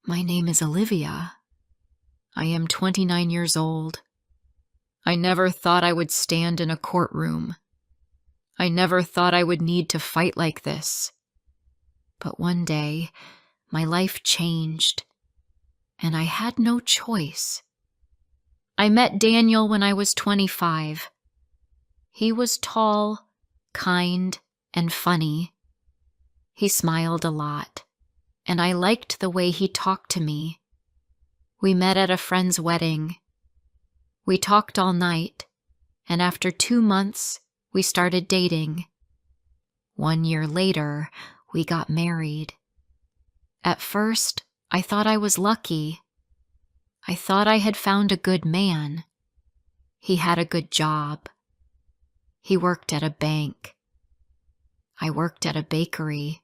My name is Olivia. I am 29 years old. I never thought I would stand in a courtroom. I never thought I would need to fight like this. But one day, my life changed, and I had no choice. I met Daniel when I was 25. He was tall, kind, and funny. He smiled a lot, and I liked the way he talked to me. We met at a friend's wedding. We talked all night, and after 2 months, we started dating. 1 year later, we got married. At first, I thought I was lucky. I thought I had found a good man. He had a good job. He worked at a bank. I worked at a bakery.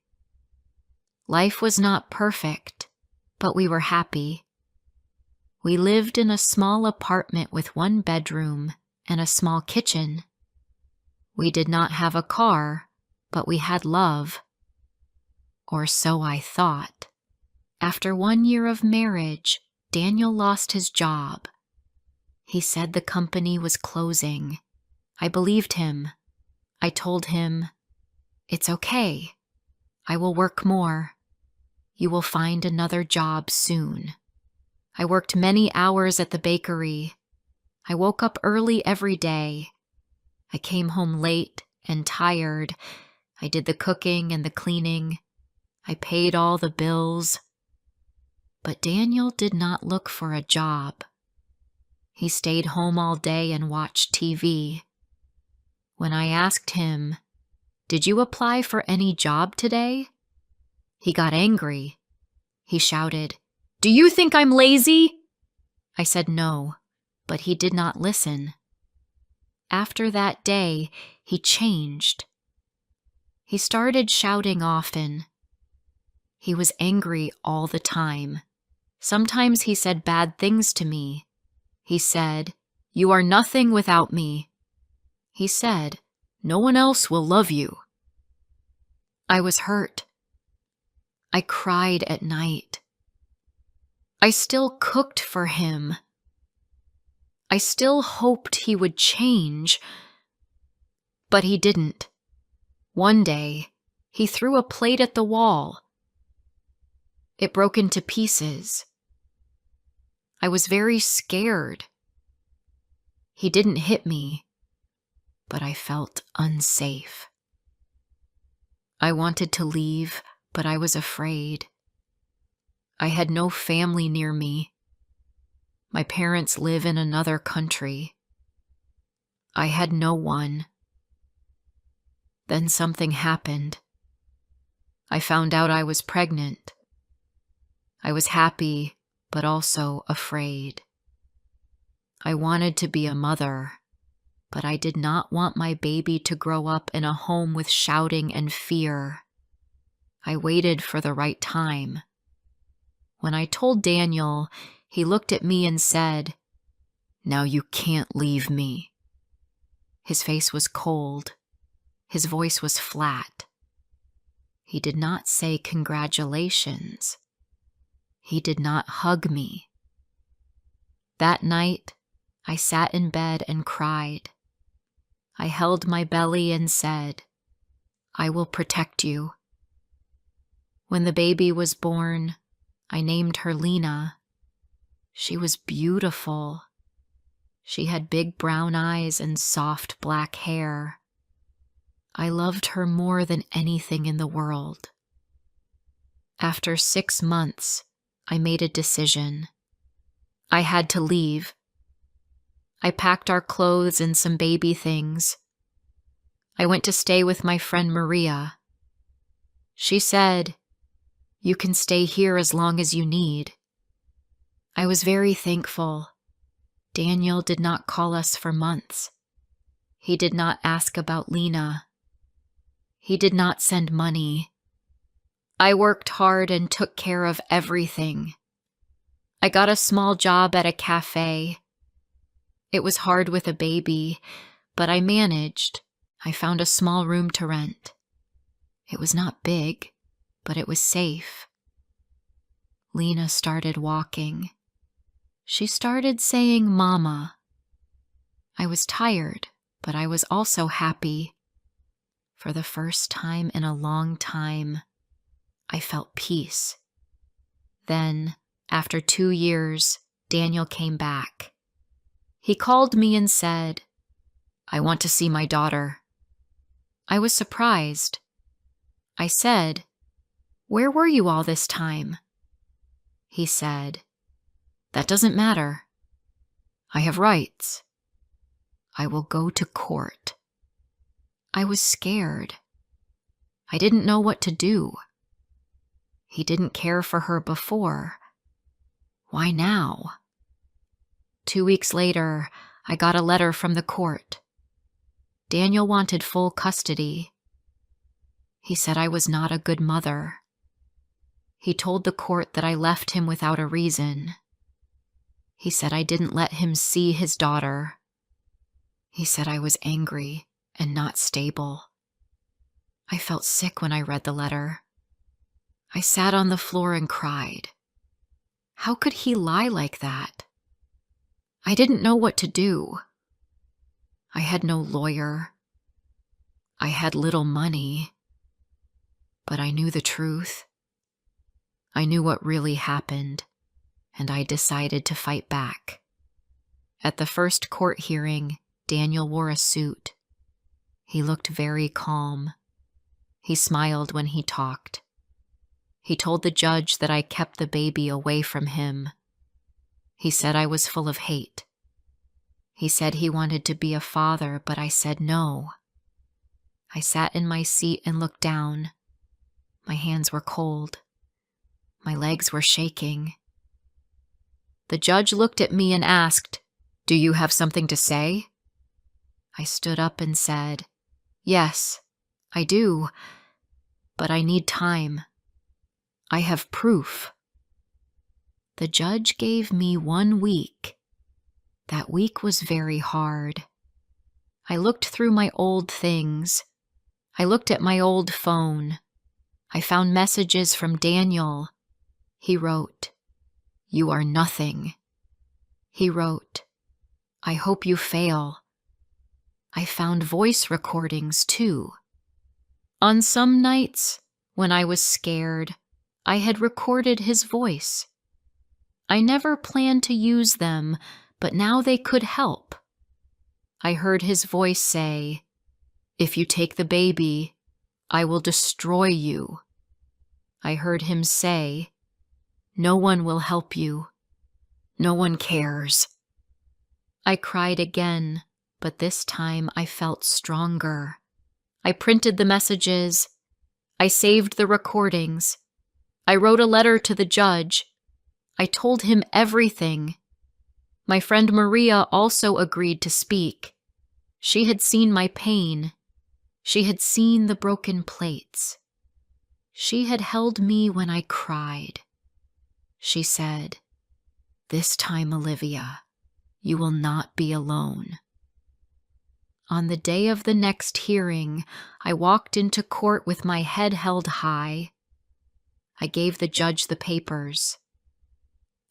Life was not perfect, but we were happy. We lived in a small apartment with 1 bedroom and a small kitchen. We did not have a car, but we had love. Or so I thought. After 1 year of marriage, Daniel lost his job. He said the company was closing. I believed him. I told him, "It's okay. I will work more. You will find another job soon." I worked many hours at the bakery. I woke up early every day. I came home late and tired. I did the cooking and the cleaning. I paid all the bills. But Daniel did not look for a job. He stayed home all day and watched TV. When I asked him, "Did you apply for any job today?" he got angry. He shouted, "Do you think I'm lazy?" I said no, but he did not listen. After that day, he changed. He started shouting often. He was angry all the time. Sometimes he said bad things to me. He said, "You are nothing without me." He said, "No one else will love you." I was hurt. I cried at night. I still cooked for him. I still hoped he would change, but he didn't. One day, he threw a plate at the wall. It broke into pieces. I was very scared. He didn't hit me, but I felt unsafe. I wanted to leave, but I was afraid. I had no family near me. My parents live in another country. I had no one. Then something happened. I found out I was pregnant. I was happy, but also afraid. I wanted to be a mother, but I did not want my baby to grow up in a home with shouting and fear. I waited for the right time. When I told Daniel, he looked at me and said, "Now you can't leave me." His face was cold. His voice was flat. He did not say congratulations. He did not hug me. That night, I sat in bed and cried. I held my belly and said, "I will protect you." When the baby was born, I named her Lena. She was beautiful. She had big brown eyes and soft black hair. I loved her more than anything in the world. After 6 months, I made a decision. I had to leave. I packed our clothes and some baby things. I went to stay with my friend Maria. She said, "You can stay here as long as you need." I was very thankful. Daniel did not call us for months. He did not ask about Lena. He did not send money. I worked hard and took care of everything. I got a small job at a cafe. It was hard with a baby, but I managed. I found a small room to rent. It was not big, but it was safe. Lena started walking. She started saying "Mama." I was tired, but I was also happy. For the first time in a long time, I felt peace. Then, after 2 years, Daniel came back. He called me and said, "I want to see my daughter." I was surprised. I said, "Where were you all this time?" He said, "That doesn't matter. I have rights. I will go to court." I was scared. I didn't know what to do. He didn't care for her before. Why now? 2 weeks later, I got a letter from the court. Daniel wanted full custody. He said I was not a good mother. He told the court that I left him without a reason. He said I didn't let him see his daughter. He said I was angry and not stable. I felt sick when I read the letter. I sat on the floor and cried. How could he lie like that? I didn't know what to do. I had no lawyer. I had little money. But I knew the truth. I knew what really happened, and I decided to fight back. At the first court hearing, Daniel wore a suit. He looked very calm. He smiled when he talked. He told the judge that I kept the baby away from him. He said I was full of hate. He said he wanted to be a father, but I said no. I sat in my seat and looked down. My hands were cold. My legs were shaking. The judge looked at me and asked, "Do you have something to say?" I stood up and said, "Yes, I do, but I need time. I have proof." The judge gave me 1 week. That week was very hard. I looked through my old things. I looked at my old phone. I found messages from Daniel. He wrote, "You are nothing." He wrote, "I hope you fail." I found voice recordings too. On some nights, when I was scared, I had recorded his voice. I never planned to use them, but now they could help. I heard his voice say, "If you take the baby, I will destroy you." I heard him say, "No one will help you. No one cares." I cried again, but this time I felt stronger. I printed the messages. I saved the recordings. I wrote a letter to the judge. I told him everything. My friend Maria also agreed to speak. She had seen my pain. She had seen the broken plates. She had held me when I cried. She said, "This time, Olivia, you will not be alone." On the day of the next hearing, I walked into court with my head held high. I gave the judge the papers.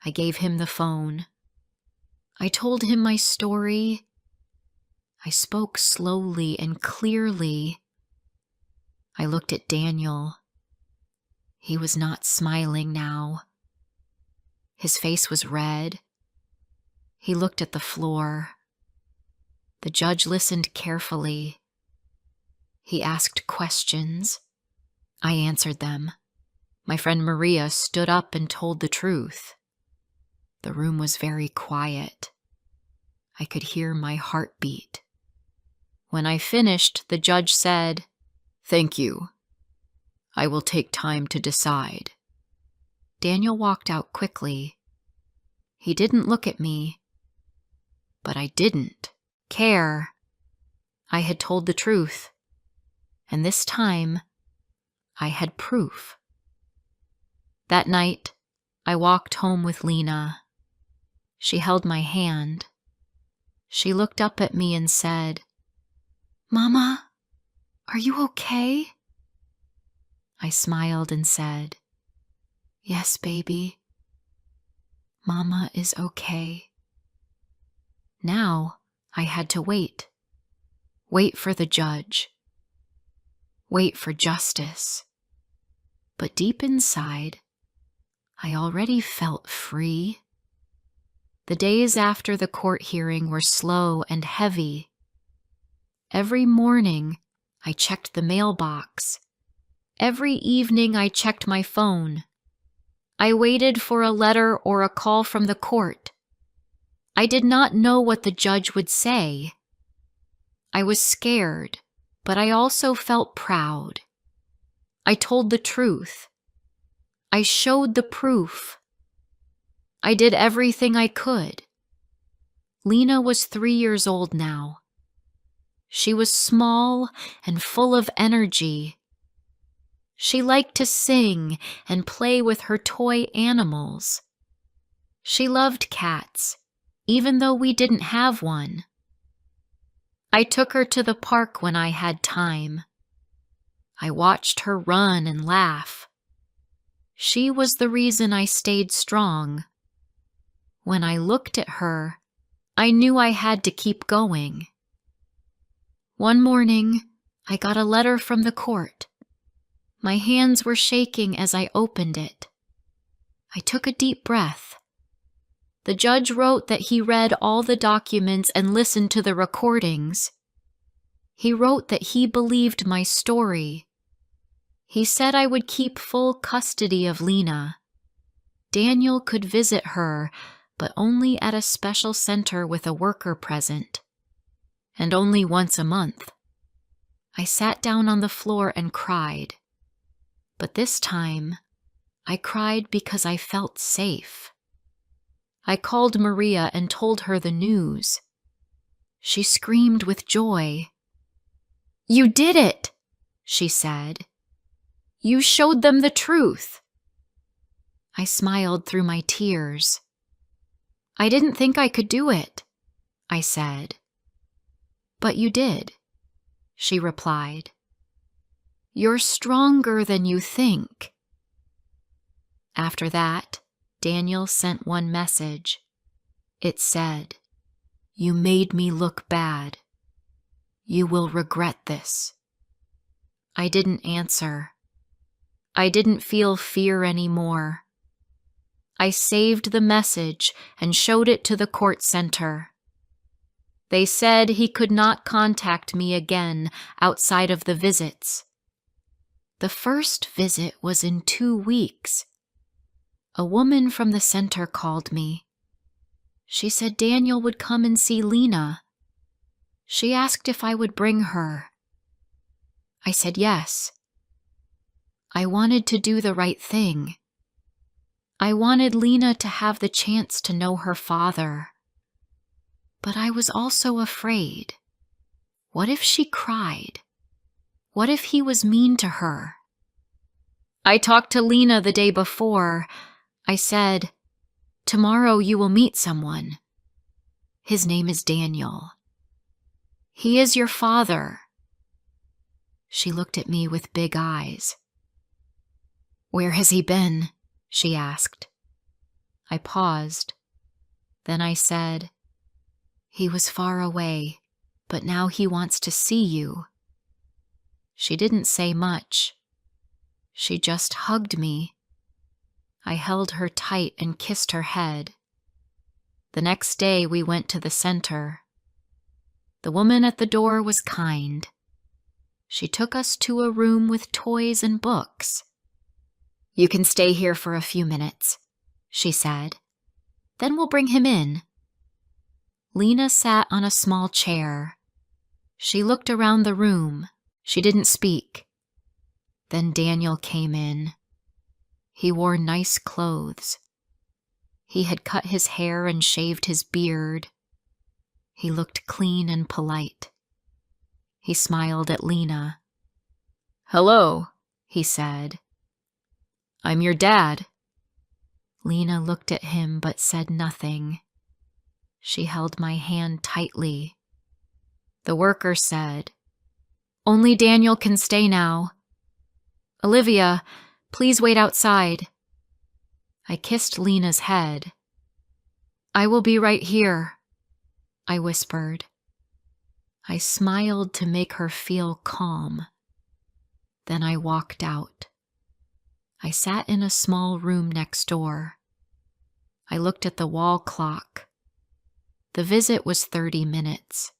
I gave him the phone. I told him my story. I spoke slowly and clearly. I looked at Daniel. He was not smiling now. His face was red. He looked at the floor. The judge listened carefully. He asked questions. I answered them. My friend Maria stood up and told the truth. The room was very quiet. I could hear my heartbeat. When I finished, the judge said, "Thank you. I will take time to decide." Daniel walked out quickly. He didn't look at me. But I didn't care. I had told the truth. And this time, I had proof. That night, I walked home with Lena. She held my hand. She looked up at me and said, "Mama, are you okay?" I smiled and said, "Yes, baby, Mama is okay. Now I had to wait. Wait for the judge. Wait for justice. But deep inside, I already felt free. The days after the court hearing were slow and heavy. Every morning, I checked the mailbox. Every evening, I checked my phone. I waited for a letter or a call from the court. I did not know what the judge would say. I was scared, but I also felt proud. I told the truth. I showed the proof. I did everything I could. Lena was 3 years old now. She was small and full of energy. She liked to sing and play with her toy animals. She loved cats, even though we didn't have one. I took her to the park when I had time. I watched her run and laugh. She was the reason I stayed strong. When I looked at her, I knew I had to keep going. One morning, I got a letter from the court. My hands were shaking as I opened it. I took a deep breath. The judge wrote that he read all the documents and listened to the recordings. He wrote that he believed my story. He said I would keep full custody of Lena. Daniel could visit her, but only at a special center with a worker present, and only once a month. I sat down on the floor and cried. But this time, I cried because I felt safe. I called Maria and told her the news. She screamed with joy. "You did it," she said. "You showed them the truth." I smiled through my tears. "I didn't think I could do it," I said. "But you did," she replied. "You're stronger than you think." After that, Daniel sent one message. It said, "You made me look bad. You will regret this." I didn't answer. I didn't feel fear anymore. I saved the message and showed it to the court center. They said he could not contact me again outside of the visits. The first visit was in 2 weeks. A woman from the center called me. She said Daniel would come and see Lena. She asked if I would bring her. I said yes. I wanted to do the right thing. I wanted Lena to have the chance to know her father. But I was also afraid. What if she cried? What if he was mean to her? I talked to Lena the day before. I said, "Tomorrow you will meet someone. His name is Daniel. He is your father." She looked at me with big eyes. "Where has he been?" she asked. I paused. Then I said, "He was far away, but now he wants to see you." She didn't say much. She just hugged me. I held her tight and kissed her head. The next day we went to the center. The woman at the door was kind. She took us to a room with toys and books. "You can stay here for a few minutes," she said. "Then we'll bring him in." Lena sat on a small chair. She looked around the room. She didn't speak. Then Daniel came in. He wore nice clothes. He had cut his hair and shaved his beard. He looked clean and polite. He smiled at Lena. "Hello," he said. "I'm your dad." Lena looked at him but said nothing. She held my hand tightly. The worker said, "Only Daniel can stay now. Olivia, please wait outside." I kissed Lena's head. I will be right here, I whispered. I smiled to make her feel calm. Then I walked out. I sat in a small room next door. I looked at the wall clock. The visit was 30 minutes.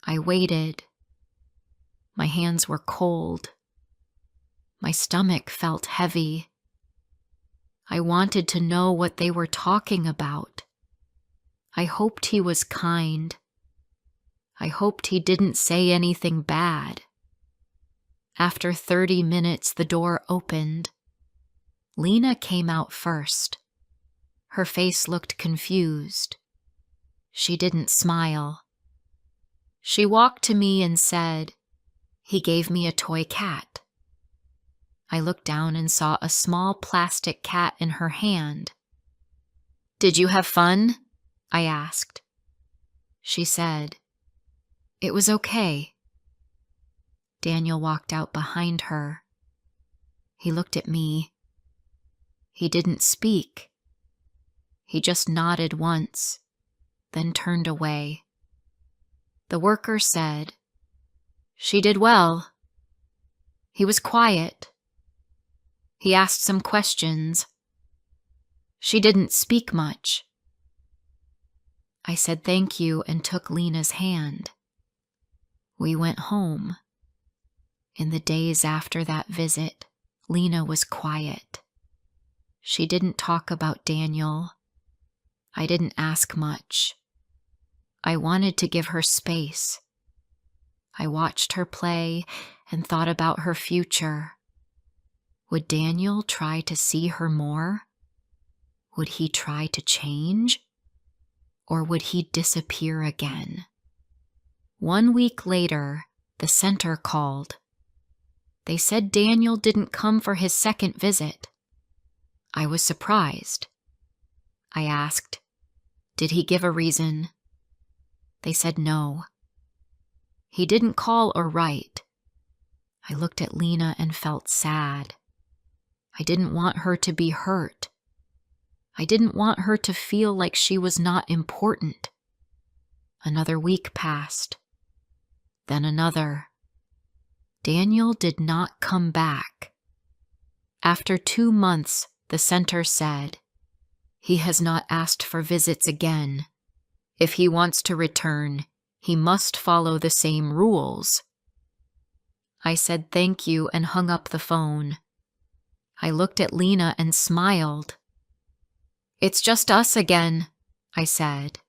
I waited. My hands were cold. My stomach felt heavy. I wanted to know what they were talking about. I hoped he was kind. I hoped he didn't say anything bad. After 30 minutes, the door opened. Lena came out first. Her face looked confused. She didn't smile. She walked to me and said, "He gave me a toy cat." I looked down and saw a small plastic cat in her hand. "Did you have fun?" I asked. She said, "It was okay." Daniel walked out behind her. He looked at me. He didn't speak. He just nodded once, then turned away. The worker said, "She did well." He was quiet. He asked some questions. She didn't speak much. I said thank you and took Lena's hand. We went home. In the days after that visit, Lena was quiet. She didn't talk about Daniel. I didn't ask much. I wanted to give her space. I watched her play and thought about her future. Would Daniel try to see her more? Would he try to change? Or would he disappear again? 1 week later, the center called. They said Daniel didn't come for his second visit. I was surprised. I asked, "Did he give a reason?" They said no. He didn't call or write. I looked at Lena and felt sad. I didn't want her to be hurt. I didn't want her to feel like she was not important. Another week passed. Then another. Daniel did not come back. After 2 months, the center said, "He has not asked for visits again. If he wants to return, he must follow the same rules." I said thank you and hung up the phone. I looked at Lena and smiled. "It's just us again," I said.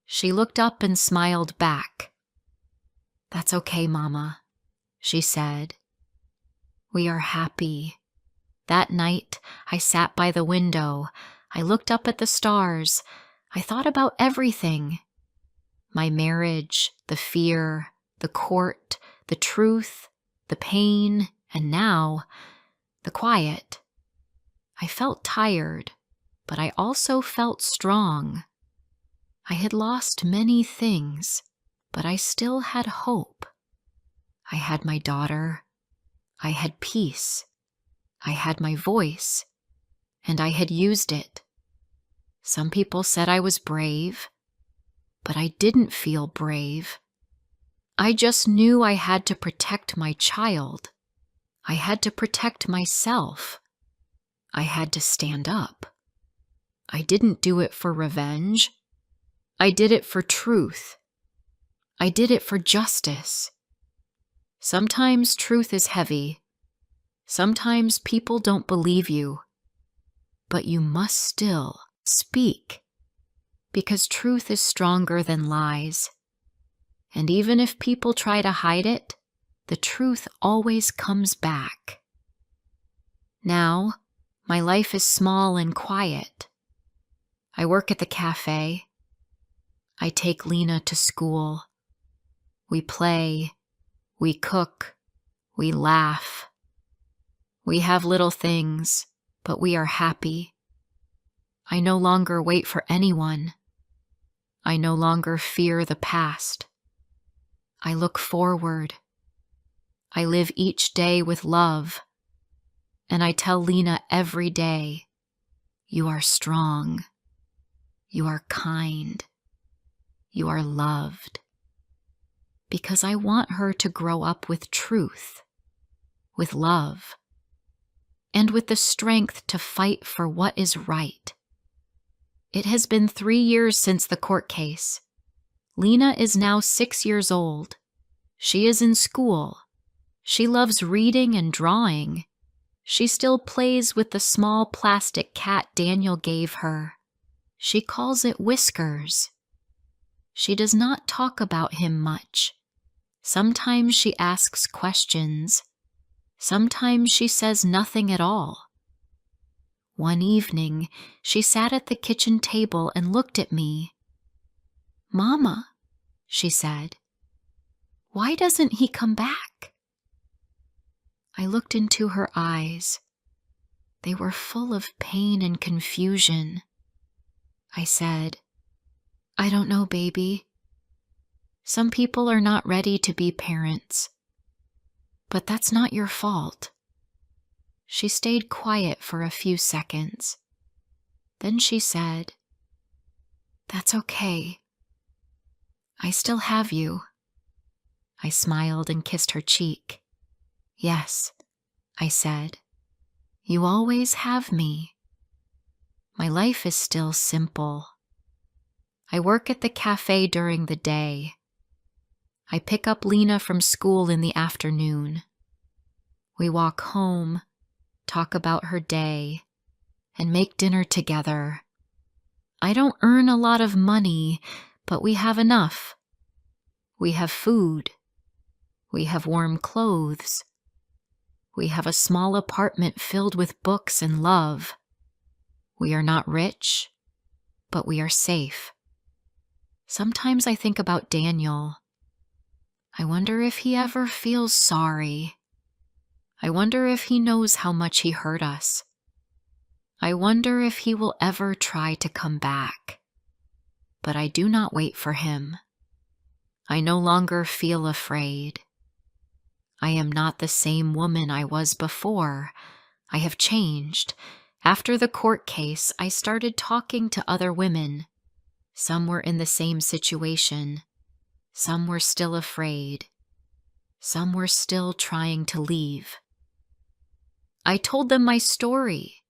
She looked up and smiled back. "That's okay, Mama," she said. "We are happy." That night, I sat by the window. I looked up at the stars. I thought about everything. My marriage, the fear, the court, the truth, the pain, and now, the quiet. I felt tired, but I also felt strong. I had lost many things, but I still had hope. I had my daughter. I had peace. I had my voice, and I had used it. Some people said I was brave, but I didn't feel brave. I just knew I had to protect my child. I had to protect myself. I had to stand up. I didn't do it for revenge. I did it for truth. I did it for justice. Sometimes truth is heavy. Sometimes people don't believe you. But you must still speak, because truth is stronger than lies. And even if people try to hide it, the truth always comes back. Now, my life is small and quiet. I work at the cafe. I take Lena to school. We play. We cook. We laugh. We have little things, but we are happy. I no longer wait for anyone. I no longer fear the past. I look forward. I live each day with love. And I tell Lena every day, "You are strong. You are kind. You are loved. Because I want her to grow up with truth, with love, and with the strength to fight for what is right. It has been 3 years since the court case. Lena is now 6 years old. She is in school. She loves reading and drawing. She still plays with the small plastic cat Daniel gave her. She calls it Whiskers. She does not talk about him much. Sometimes she asks questions. Sometimes she says nothing at all. One evening, she sat at the kitchen table and looked at me. "Mama," she said, "why doesn't he come back?" I looked into her eyes. They were full of pain and confusion. I said, "I don't know, baby. Some people are not ready to be parents. But that's not your fault." She stayed quiet for a few seconds. Then she said, "That's okay. I still have you." I smiled and kissed her cheek. "Yes," I said, "you always have me. My life is still simple. I work at the cafe during the day. I pick up Lena from school in the afternoon. We walk home, talk about her day, and make dinner together. I don't earn a lot of money, but we have enough. We have food. We have warm clothes. We have a small apartment filled with books and love. We are not rich, but we are safe. Sometimes I think about Daniel. I wonder if he ever feels sorry. I wonder if he knows how much he hurt us. I wonder if he will ever try to come back. But I do not wait for him. I no longer feel afraid. I am not the same woman I was before. I have changed. After the court case, I started talking to other women. Some were in the same situation. Some were still afraid. Some were still trying to leave. I told them my story.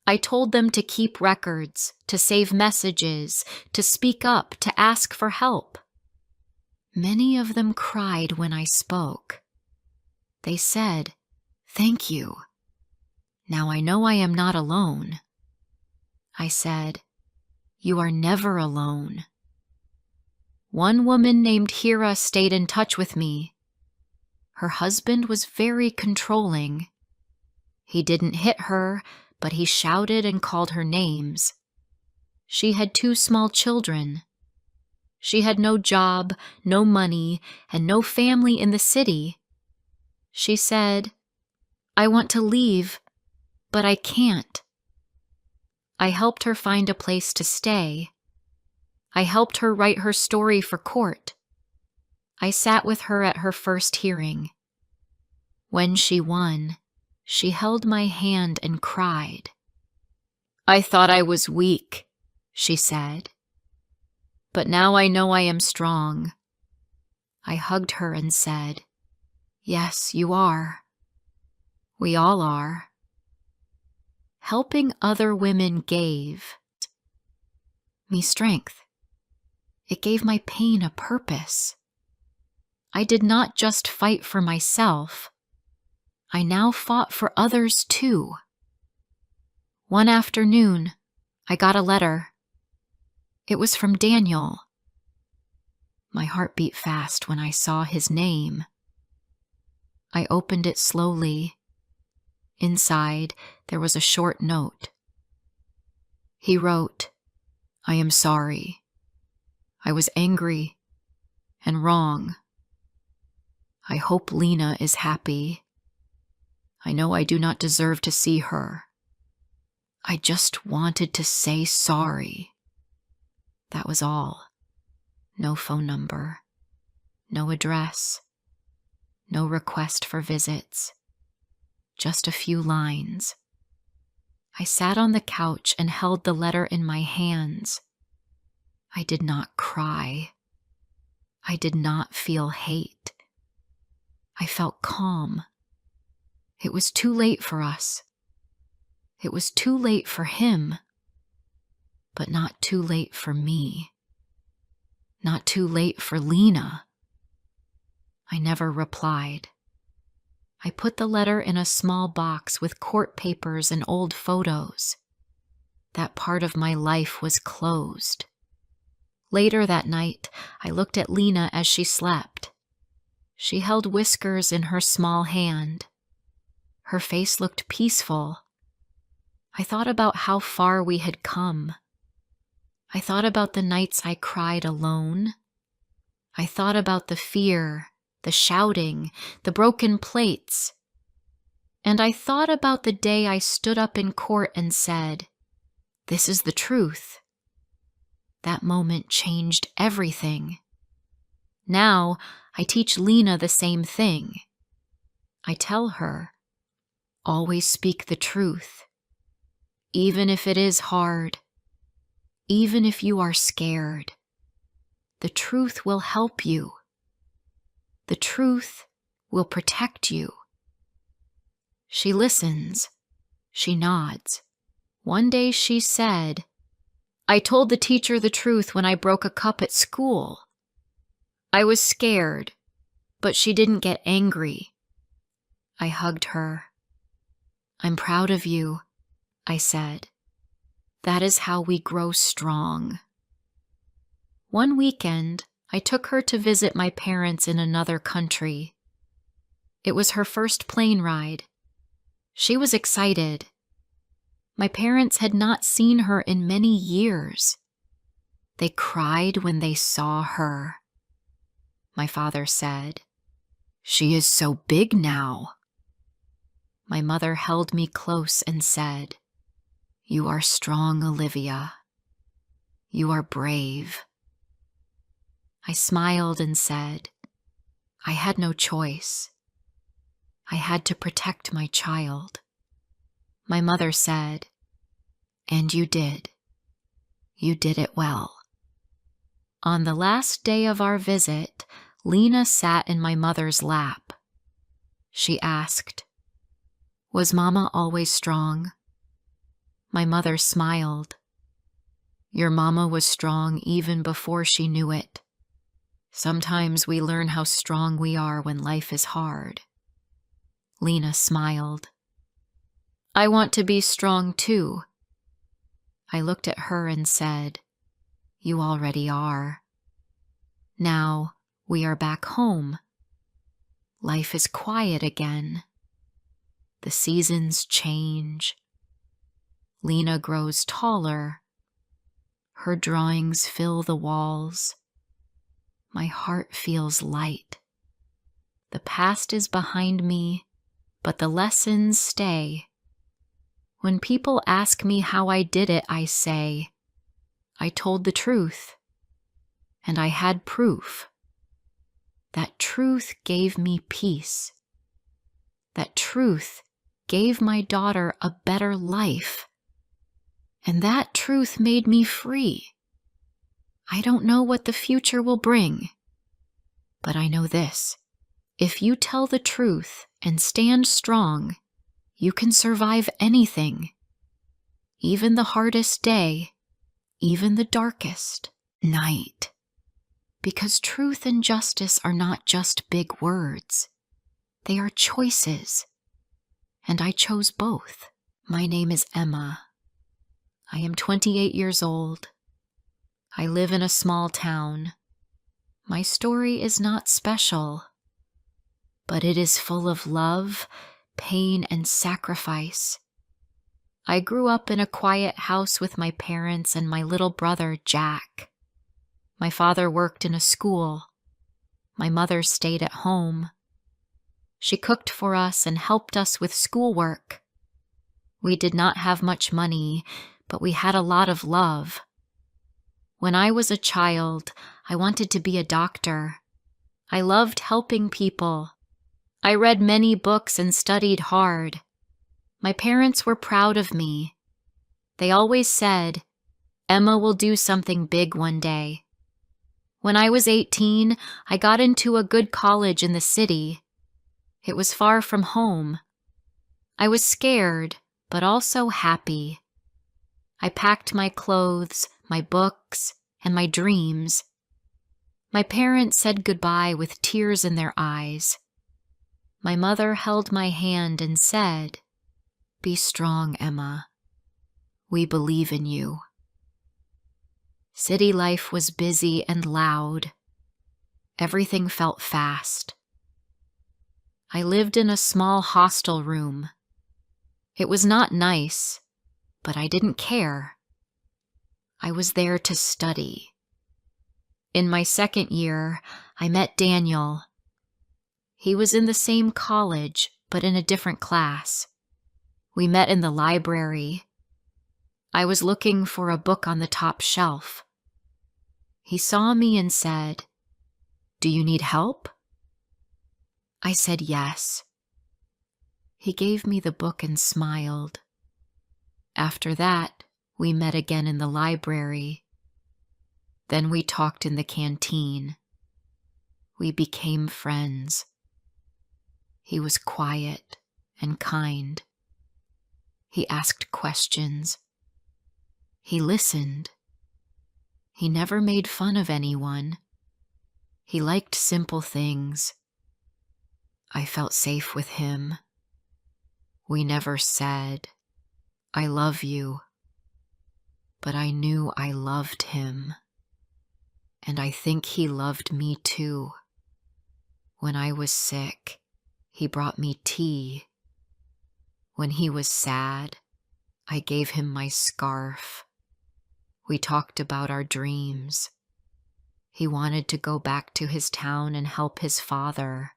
I told them to keep records, to save messages, to speak up, to ask for help. Many of them cried when I spoke. They said, "Thank you. Now I know I am not alone." I said, "You are never alone." One woman named Hira stayed in touch with me. Her husband was very controlling. He didn't hit her, but he shouted and called her names. She had 2 small children. She had no job, no money, and no family in the city. She said, "I want to leave, but I can't." I helped her find a place to stay. I helped her write her story for court. I sat with her at her first hearing. When she won, she held my hand and cried. "I thought I was weak," she said. "But now I know I am strong." I hugged her and said, "Yes, you are. We all are." Helping other women gave me strength. It gave my pain a purpose. I did not just fight for myself. I now fought for others too. One afternoon, I got a letter. It was from Daniel. My heart beat fast when I saw his name. I opened it slowly. Inside, there was a short note. He wrote, "I am sorry. I was angry and wrong. I hope Lena is happy. I know I do not deserve to see her. I just wanted to say sorry." That was all. No phone number. No address. No request for visits. Just a few lines. I sat on the couch and held the letter in my hands. I did not cry. I did not feel hate. I felt calm. It was too late for us. It was too late for him, but not too late for me. Not too late for Lena. I never replied. I put the letter in a small box with court papers and old photos. That part of my life was closed. Later that night, I looked at Lena as she slept. She held whiskers in her small hand. Her face looked peaceful. I thought about how far we had come. I thought about the nights I cried alone. I thought about the fear, the shouting, the broken plates. And I thought about the day I stood up in court and said, "This is the truth." That moment changed everything. Now, I teach Lena the same thing. I tell her, always speak the truth. Even if it is hard, even if you are scared, the truth will help you. The truth will protect you. She listens. She nods. One day she said, "I told the teacher the truth when I broke a cup at school. I was scared, but she didn't get angry." I hugged her. "I'm proud of you," I said. "That is how we grow strong." One weekend, I took her to visit my parents in another country. It was her first plane ride. She was excited. My parents had not seen her in many years. They cried when they saw her. My father said, "She is so big now." My mother held me close and said, "You are strong, Olivia. You are brave." I smiled and said, "I had no choice. I had to protect my child." My mother said, "And you did. You did it well." On the last day of our visit, Lena sat in my mother's lap. She asked, "Was Mama always strong?" My mother smiled. "Your Mama was strong even before she knew it. Sometimes we learn how strong we are when life is hard." Lena smiled. "I want to be strong too." I looked at her and said, "You already are. Now we are back home. Life is quiet again. The seasons change. Lena grows taller. Her drawings fill the walls. My heart feels light. The past is behind me, but the lessons stay. When people ask me how I did it, I say, I told the truth, and I had proof. That truth gave me peace. That truth gave my daughter a better life. And that truth made me free. I don't know what the future will bring, but I know this. If you tell the truth and stand strong, you can survive anything, even the hardest day, even the darkest night. Because truth and justice are not just big words. They are choices, and I chose both. My name is Emma. I am 28 years old. I live in a small town. My story is not special, but it is full of love, pain, and sacrifice. I grew up in a quiet house with my parents and my little brother, Jack. My father worked in a school. My mother stayed at home. She cooked for us and helped us with schoolwork. We did not have much money, but we had a lot of love. When I was a child, I wanted to be a doctor. I loved helping people. I read many books and studied hard. My parents were proud of me. They always said, Emma will do something big one day. When I was 18, I got into a good college in the city. It was far from home. I was scared, but also happy. I packed my clothes, my books, and my dreams. My parents said goodbye with tears in their eyes. My mother held my hand and said, "Be strong, Emma. We believe in you." City life was busy and loud. Everything felt fast. I lived in a small hostel room. It was not nice, but I didn't care. I was there to study. In my second year, I met Daniel. He was in the same college, but in a different class. We met in the library. I was looking for a book on the top shelf. He saw me and said, "Do you need help?" I said yes. He gave me the book and smiled. After that, we met again in the library. Then we talked in the canteen. We became friends. He was quiet and kind. He asked questions. He listened. He never made fun of anyone. He liked simple things. I felt safe with him. We never said, "I love you," but I knew I loved him. And I think he loved me too. When I was sick, he brought me tea. When he was sad, I gave him my scarf. We talked about our dreams. He wanted to go back to his town and help his father.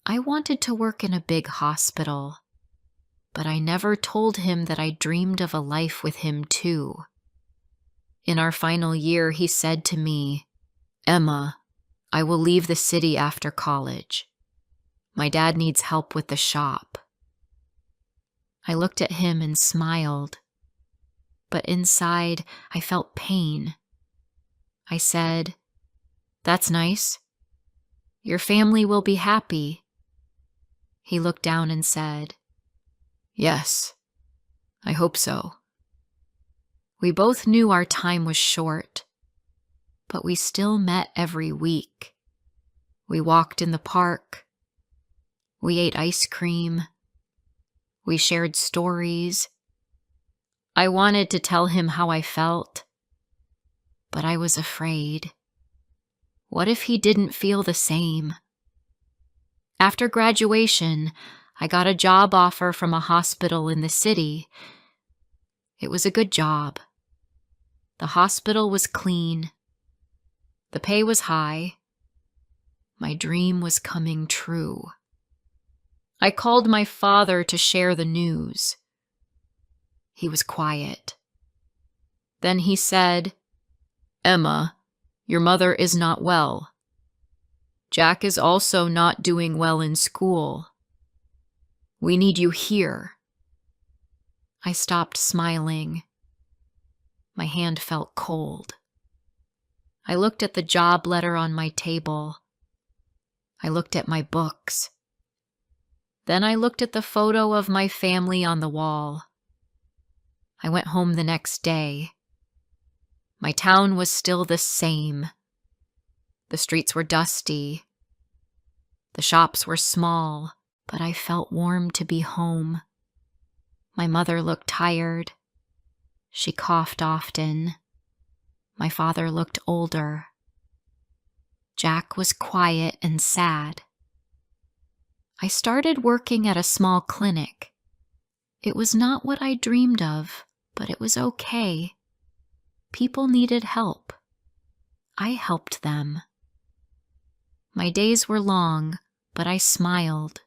I wanted to work in a big hospital, but I never told him that I dreamed of a life with him too. In our final year, he said to me, "Emma, I will leave the city after college. My dad needs help with the shop." I looked at him and smiled, but inside I felt pain. I said, "That's nice. Your family will be happy." He looked down and said, "Yes, I hope so." We both knew our time was short, but we still met every week. We walked in the park. We ate ice cream. We shared stories. I wanted to tell him how I felt, but I was afraid. What if he didn't feel the same? After graduation, I got a job offer from a hospital in the city. It was a good job. The hospital was clean. The pay was high. My dream was coming true. I called my father to share the news. He was quiet. Then he said, "Emma, your mother is not well. Jack is also not doing well in school. We need you here." I stopped smiling. My hand felt cold. I looked at the job letter on my table. I looked at my books. Then I looked at the photo of my family on the wall. I went home the next day. My town was still the same. The streets were dusty. The shops were small, but I felt warm to be home. My mother looked tired. She coughed often. My father looked older. Jack was quiet and sad. I started working at a small clinic. It was not what I dreamed of, but it was okay. People needed help. I helped them. My days were long, but I smiled.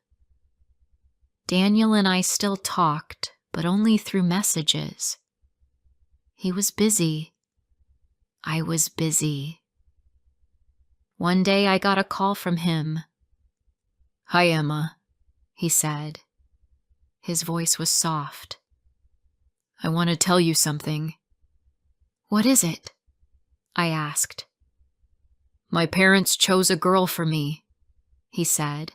Daniel and I still talked, but only through messages. He was busy. I was busy. One day I got a call from him. "Hi, Emma," he said. His voice was soft. I want to tell you something. What is it? I asked. My parents chose a girl for me, he said.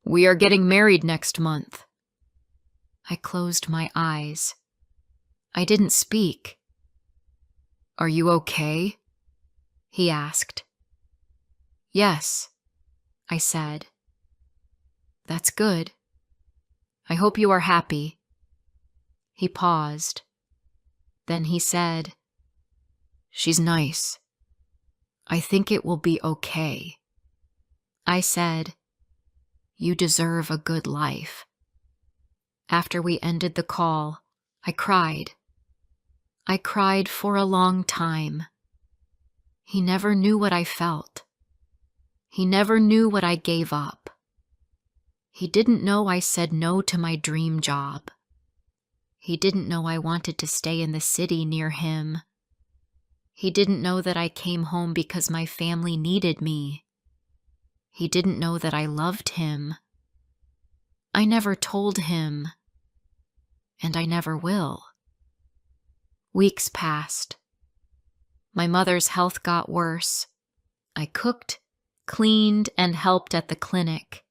We are getting married next month. I closed my eyes. I didn't speak. Are you okay? He asked. Yes, I said. That's good. I hope you are happy. He paused. Then he said, She's nice. I think it will be okay. I said, You deserve a good life. After we ended the call, I cried. I cried for a long time. He never knew what I felt. He never knew what I gave up. He didn't know I said no to my dream job. He didn't know I wanted to stay in the city near him. He didn't know that I came home because my family needed me. He didn't know that I loved him. I never told him, and I never will. Weeks passed. My mother's health got worse. I cooked, cleaned, and helped at the clinic.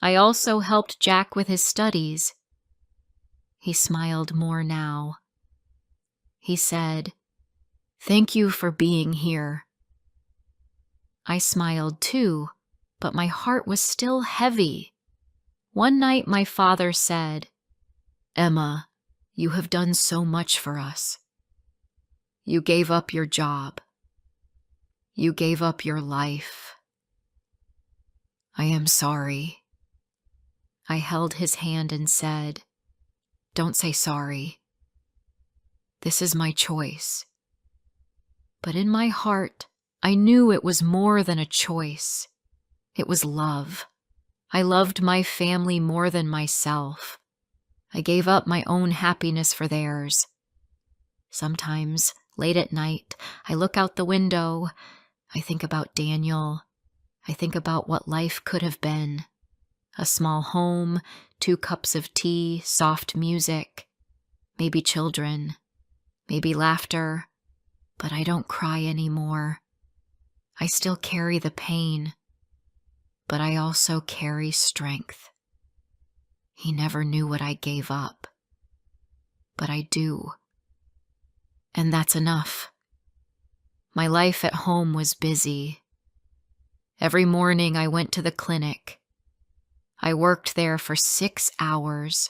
I also helped Jack with his studies. He smiled more now. He said, Thank you for being here. I smiled too, but my heart was still heavy. One night my father said, Emma, you have done so much for us. You gave up your job. You gave up your life. I am sorry. I held his hand and said, Don't say sorry. This is my choice. But in my heart, I knew it was more than a choice. It was love. I loved my family more than myself. I gave up my own happiness for theirs. Sometimes, late at night, I look out the window. I think about Daniel. I think about what life could have been. A small home, 2 cups of tea, soft music, maybe children, maybe laughter, but I don't cry anymore. I still carry the pain, but I also carry strength. He never knew what I gave up, but I do. And that's enough. My life at home was busy. Every morning I went to the clinic. I worked there for 6 hours.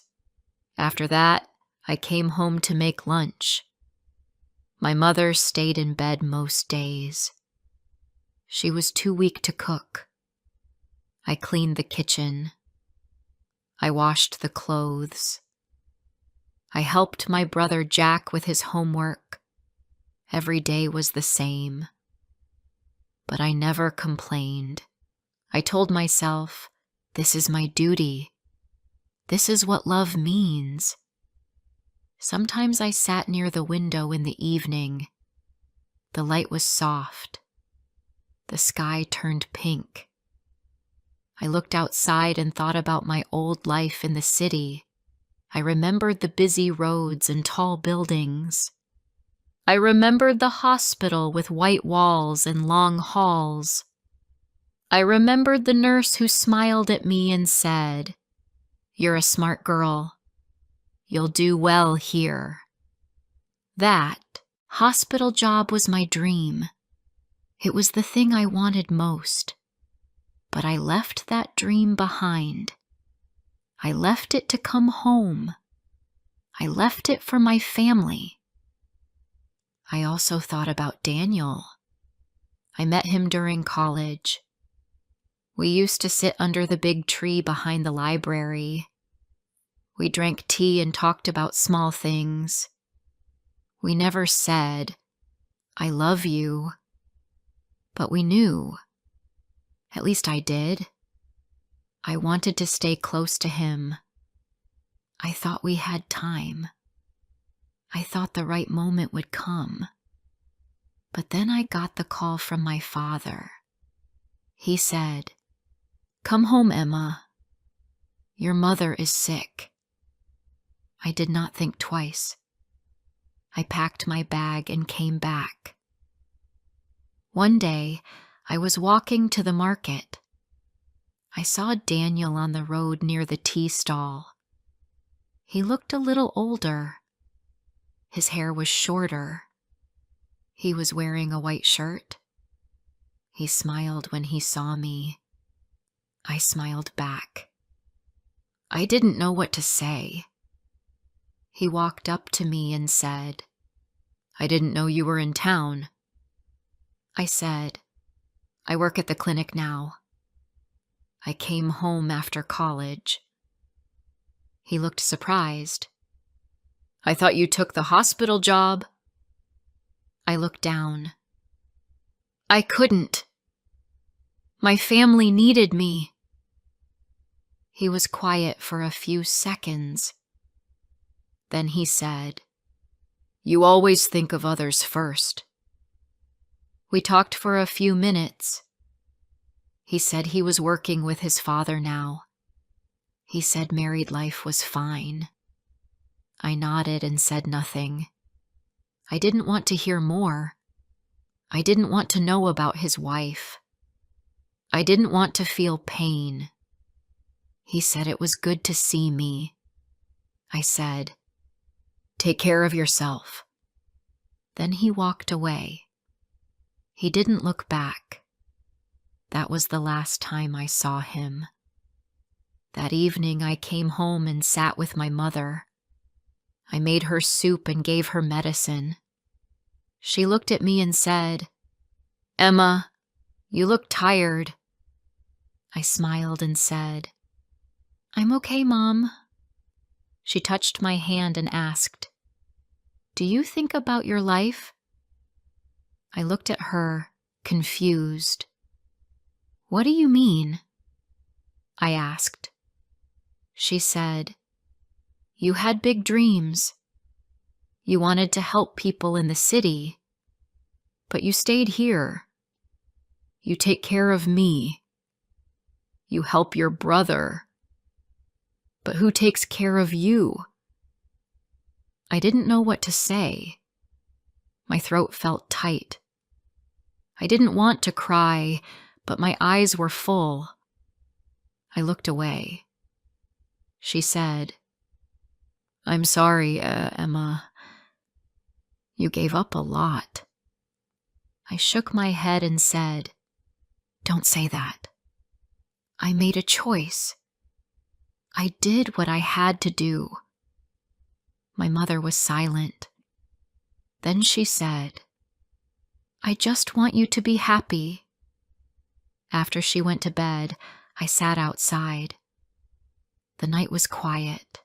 After that, I came home to make lunch. My mother stayed in bed most days. She was too weak to cook. I cleaned the kitchen. I washed the clothes. I helped my brother Jack with his homework. Every day was the same. But I never complained. I told myself, this is my duty. This is what love means. Sometimes I sat near the window in the evening. The light was soft. The sky turned pink. I looked outside and thought about my old life in the city. I remembered the busy roads and tall buildings. I remembered the hospital with white walls and long halls. I remembered the nurse who smiled at me and said, You're a smart girl. You'll do well here. That hospital job was my dream. It was the thing I wanted most. But I left that dream behind. I left it to come home. I left it for my family. I also thought about Daniel. I met him during college. We used to sit under the big tree behind the library. We drank tea and talked about small things. We never said, I love you. But we knew. At least I did. I wanted to stay close to him. I thought we had time. I thought the right moment would come. But then I got the call from my father. He said, Come home, Emma. Your mother is sick. I did not think twice. I packed my bag and came back. One day, I was walking to the market. I saw Daniel on the road near the tea stall. He looked a little older. His hair was shorter. He was wearing a white shirt. He smiled when he saw me. I smiled back. I didn't know what to say. He walked up to me and said, "I didn't know you were in town." I said, "I work at the clinic now. I came home after college." He looked surprised. "I thought you took the hospital job." I looked down. I couldn't. My family needed me. He was quiet for a few seconds. Then he said, "You always think of others first." We talked for a few minutes. He said he was working with his father now. He said married life was fine. I nodded and said nothing. I didn't want to hear more. I didn't want to know about his wife. I didn't want to feel pain. He said it was good to see me. I said, "Take care of yourself." Then he walked away. He didn't look back. That was the last time I saw him. That evening I came home and sat with my mother. I made her soup and gave her medicine. She looked at me and said, "Emma, you look tired." I smiled and said, "I'm okay, Mom." She touched my hand and asked, "Do you think about your life?" I looked at her, confused. "What do you mean?" I asked. She said, "You had big dreams. You wanted to help people in the city, but you stayed here. You take care of me. You help your brother. But who takes care of you?" I didn't know what to say. My throat felt tight. I didn't want to cry, but my eyes were full. I looked away. She said, "I'm sorry, Emma. You gave up a lot." I shook my head and said, "Don't say that. I made a choice. I did what I had to do." My mother was silent. Then she said, "I just want you to be happy." After she went to bed, I sat outside. The night was quiet.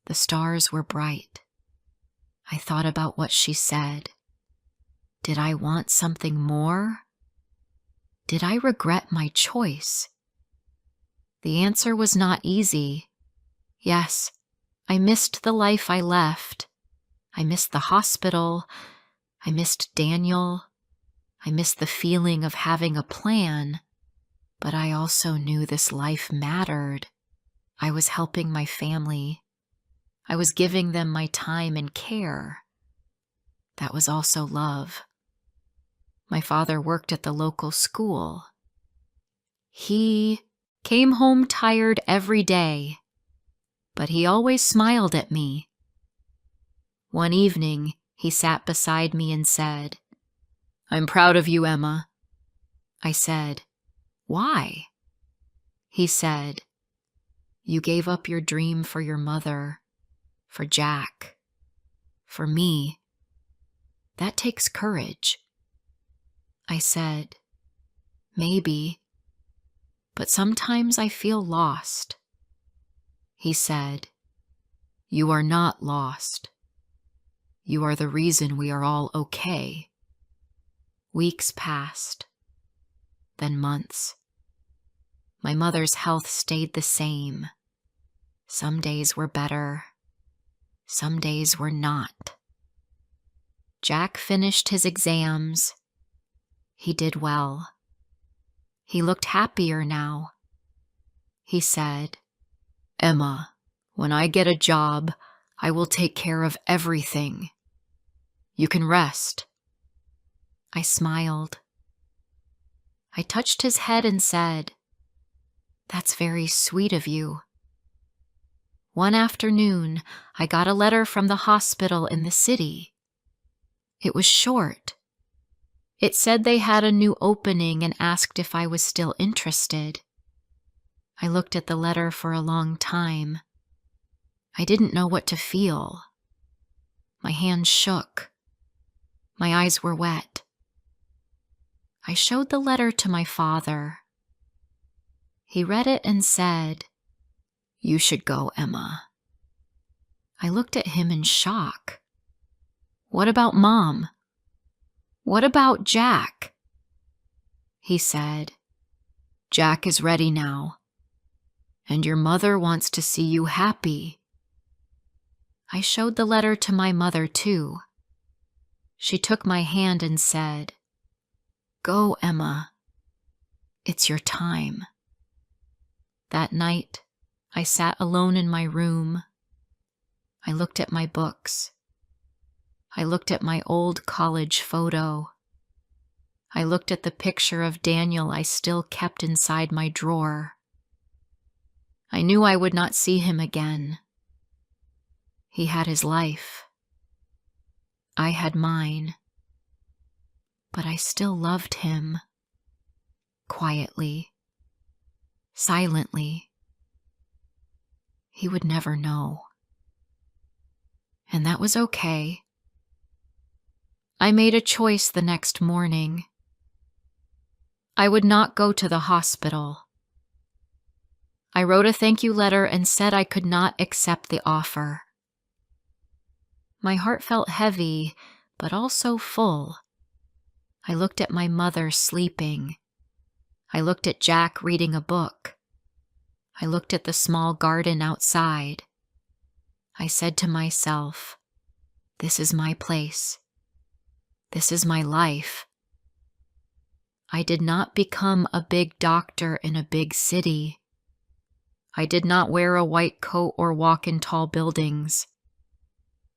The stars were bright. I thought about what she said. Did I want something more? Did I regret my choice? The answer was not easy. Yes, I missed the life I left. I missed the hospital. I missed Daniel. I missed the feeling of having a plan. But I also knew this life mattered. I was helping my family. I was giving them my time and care. That was also love. My father worked at the local school. He came home tired every day, but he always smiled at me. One evening, he sat beside me and said, "I'm proud of you, Emma." I said, "Why?" He said, "You gave up your dream for your mother, for Jack, for me. That takes courage." I said, "Maybe, but sometimes I feel lost." He said, "You are not lost. You are the reason we are all okay." Weeks passed, then months. My mother's health stayed the same. Some days were better. Some days were not. Jack finished his exams. He did well. He looked happier now. He said, "Emma, when I get a job, I will take care of everything. You can rest." I smiled. I touched his head and said, "That's very sweet of you." One afternoon, I got a letter from the hospital in the city. It was short. It said they had a new opening and asked if I was still interested. I looked at the letter for a long time. I didn't know what to feel. My hands shook. My eyes were wet. I showed the letter to my father. He read it and said, "You should go, Emma." I looked at him in shock. "What about Mom? What about Jack?" He said, "Jack is ready now, and your mother wants to see you happy." I showed the letter to my mother too. She took my hand and said, "Go, Emma. It's your time." That night, I sat alone in my room. I looked at my books. I looked at my old college photo. I looked at the picture of Daniel I still kept inside my drawer. I knew I would not see him again. He had his life. I had mine. But I still loved him. Quietly. Silently. He would never know. And that was okay. I made a choice the next morning. I would not go to the hospital. I wrote a thank you letter and said I could not accept the offer. My heart felt heavy, but also full. I looked at my mother sleeping. I looked at Jack reading a book. I looked at the small garden outside. I said to myself, "This is my place. This is my life." I did not become a big doctor in a big city. I did not wear a white coat or walk in tall buildings.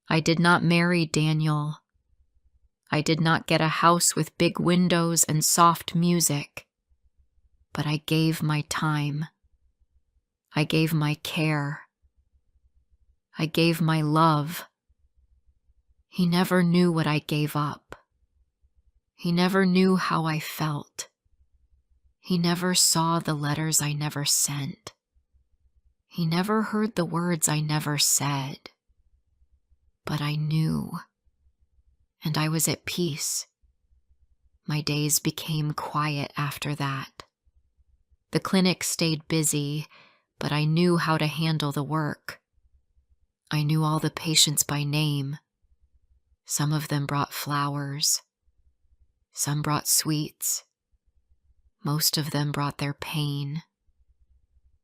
I did not marry Daniel. I did not get a house with big windows and soft music. But I gave my time. I gave my care. I gave my love. He never knew what I gave up. He never knew how I felt. He never saw the letters I never sent. He never heard the words I never said. But I knew, and I was at peace. My days became quiet after that. The clinic stayed busy, but I knew how to handle the work. I knew all the patients by name. Some of them brought flowers. Some brought sweets. Most of them brought their pain.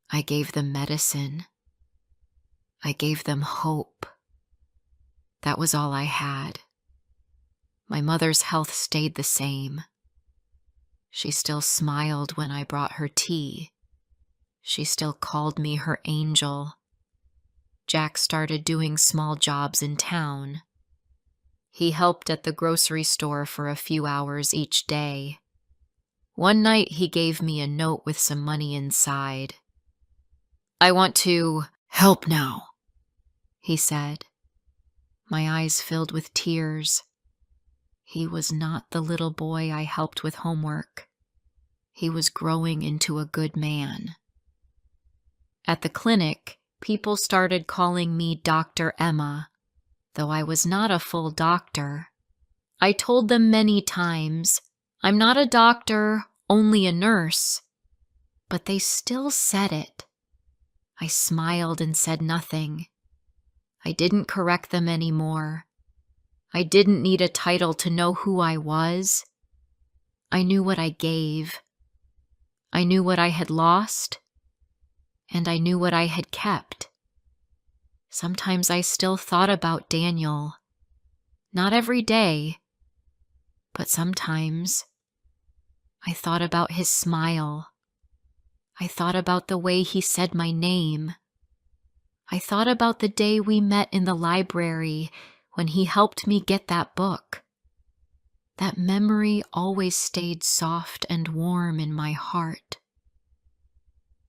I gave them medicine. I gave them hope. That was all I had. My mother's health stayed the same. She still smiled when I brought her tea. She still called me her angel. Jack started doing small jobs in town. He helped at the grocery store for a few hours each day. One night he gave me a note with some money inside. "I want to help now," he said. My eyes filled with tears. He was not the little boy I helped with homework. He was growing into a good man. At the clinic, people started calling me Dr. Emma, though I was not a full doctor. I told them many times, "I'm not a doctor, only a nurse." But they still said it. I smiled and said nothing. I didn't correct them anymore. I didn't need a title to know who I was. I knew what I gave. I knew what I had lost, and I knew what I had kept. Sometimes I still thought about Daniel. Not every day, but sometimes. I thought about his smile. I thought about the way he said my name. I thought about the day we met in the library when he helped me get that book. That memory always stayed soft and warm in my heart.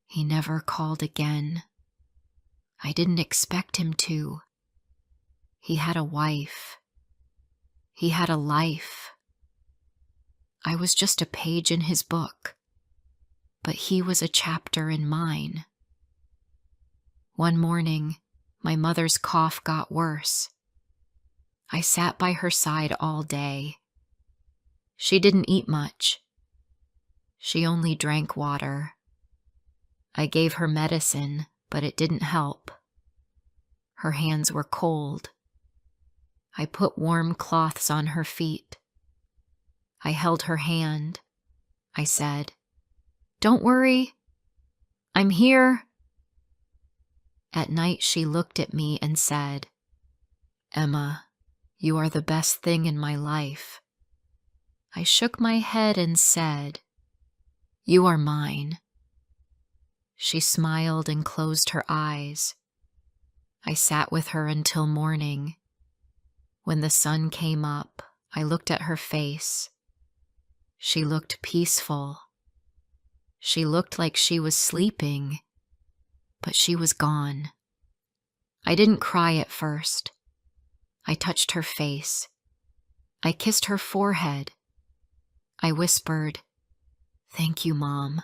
He never called again. I didn't expect him to. He had a wife. He had a life. I was just a page in his book, but he was a chapter in mine. One morning, my mother's cough got worse. I sat by her side all day. She didn't eat much. She only drank water. I gave her medicine, but it didn't help. Her hands were cold. I put warm cloths on her feet. I held her hand. I said, "Don't worry. I'm here." At night, she looked at me and said, "Emma, you are the best thing in my life." I shook my head and said, "You are mine." She smiled and closed her eyes. I sat with her until morning. When the sun came up, I looked at her face. She looked peaceful. She looked like she was sleeping, but she was gone. I didn't cry at first. I touched her face. I kissed her forehead. I whispered, "Thank you, Mom.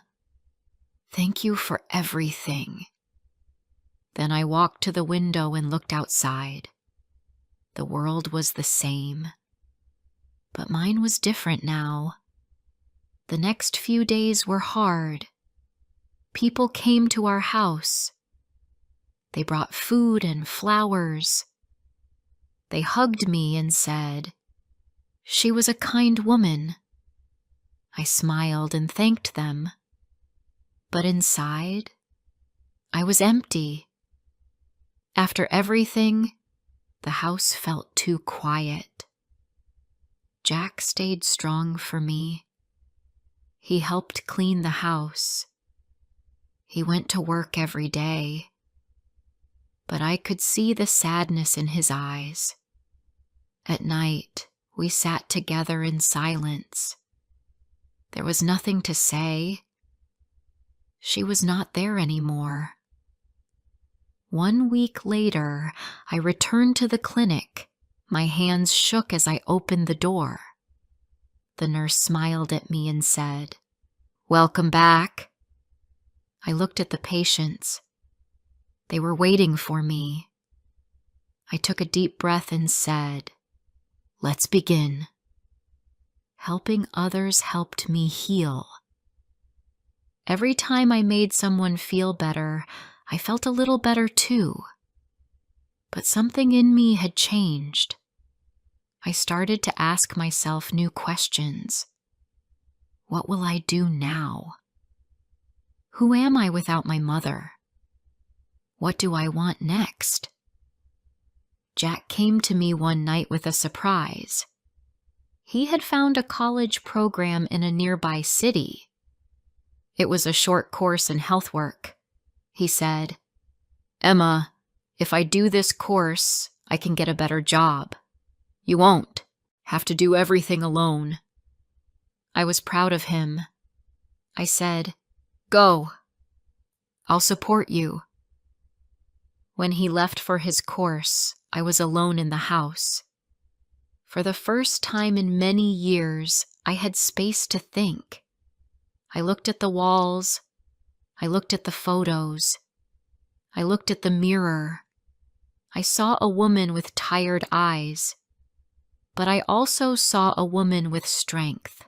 Thank you for everything." Then I walked to the window and looked outside. The world was the same, but mine was different now. The next few days were hard. People came to our house. They brought food and flowers. They hugged me and said, "She was a kind woman." I smiled and thanked them. But inside, I was empty. After everything, the house felt too quiet. Jack stayed strong for me. He helped clean the house. He went to work every day. But I could see the sadness in his eyes. At night, we sat together in silence. There was nothing to say. She was not there anymore. 1 week later, I returned to the clinic. My hands shook as I opened the door. The nurse smiled at me and said, "Welcome back." I looked at the patients. They were waiting for me. I took a deep breath and said, "Let's begin." Helping others helped me heal. Every time I made someone feel better, I felt a little better too. But something in me had changed. I started to ask myself new questions. What will I do now? Who am I without my mother? What do I want next? Jack came to me one night with a surprise. He had found a college program in a nearby city. It was a short course in health work. He said, "Emma, if I do this course, I can get a better job. You won't have to do everything alone." I was proud of him. I said, "Go. I'll support you." When he left for his course, I was alone in the house. For the first time in many years, I had space to think. I looked at the walls. I looked at the photos. I looked at the mirror. I saw a woman with tired eyes, but I also saw a woman with strength.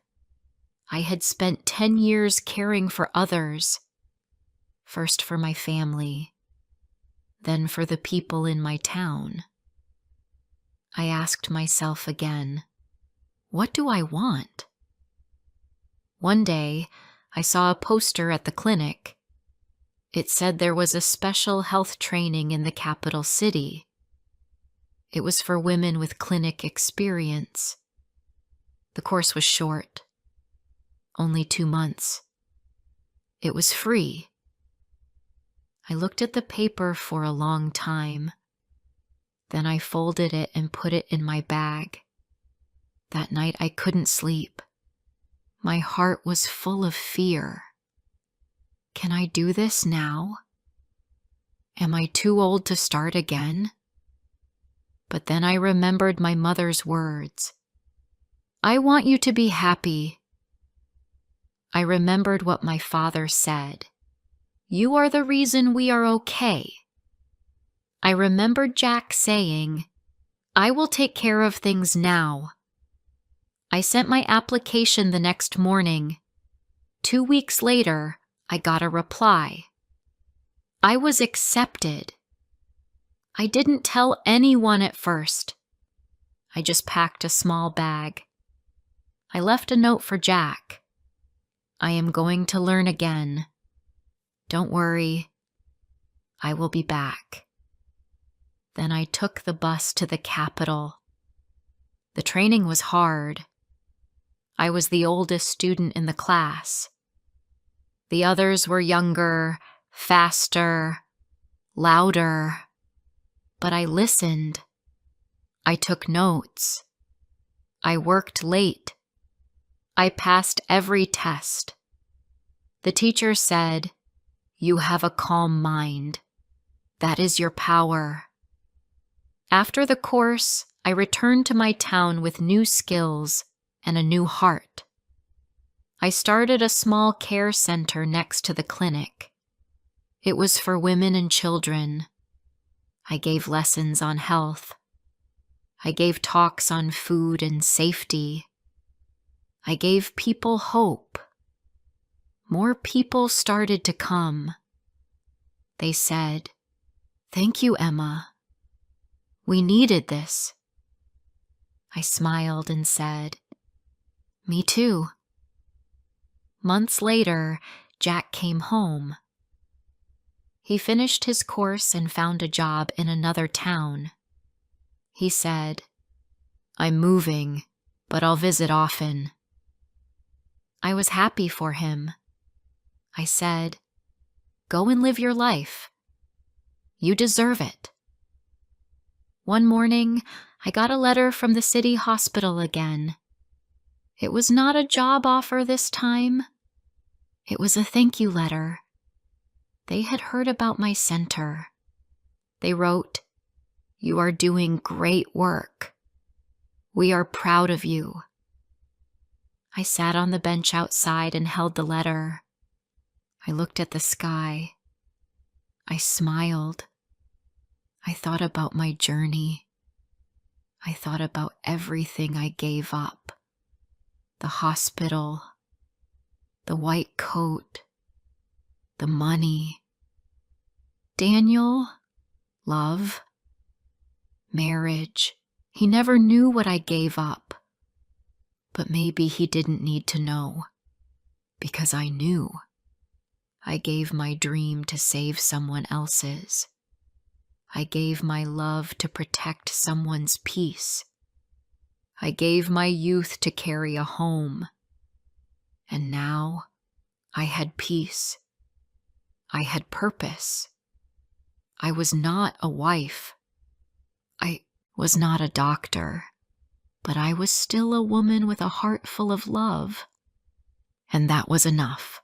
I had spent 10 years caring for others, first for my family, then for the people in my town. I asked myself again, what do I want? One day, I saw a poster at the clinic. It said there was a special health training in the capital city. It was for women with clinic experience. The course was short, only 2 months. It was free. I looked at the paper for a long time. Then I folded it and put it in my bag. That night I couldn't sleep. My heart was full of fear. Can I do this now? Am I too old to start again? But then I remembered my mother's words. I want you to be happy. I remembered what my father said. You are the reason we are okay. I remembered Jack saying, I will take care of things now. I sent my application the next morning. 2 weeks later, I got a reply. I was accepted. I didn't tell anyone at first. I just packed a small bag. I left a note for Jack. I am going to learn again. Don't worry. I will be back. Then I took the bus to the Capitol. The training was hard. I was the oldest student in the class. The others were younger, faster, louder. But I listened. I took notes. I worked late. I passed every test. The teacher said, You have a calm mind. That is your power. After the course, I returned to my town with new skills and a new heart. I started a small care center next to the clinic. It was for women and children. I gave lessons on health. I gave talks on food and safety. I gave people hope. More people started to come. They said, Thank you, Emma. We needed this. I smiled and said, Me too. Months later, Jack came home. He finished his course and found a job in another town. He said, I'm moving, but I'll visit often. I was happy for him. I said, Go and live your life. You deserve it. One morning, I got a letter from the city hospital again. It was not a job offer this time. It was a thank you letter. They had heard about my center. They wrote, You are doing great work. We are proud of you. I sat on the bench outside and held the letter. I looked at the sky. I smiled. I thought about my journey. I thought about everything I gave up. The hospital, the white coat, the money. Daniel, love, marriage. He never knew what I gave up. But maybe he didn't need to know, because I knew. I gave my dream to save someone else's. I gave my love to protect someone's peace. I gave my youth to carry a home. And now I had peace. I had purpose. I was not a wife. I was not a doctor. But I was still a woman with a heart full of love. And that was enough.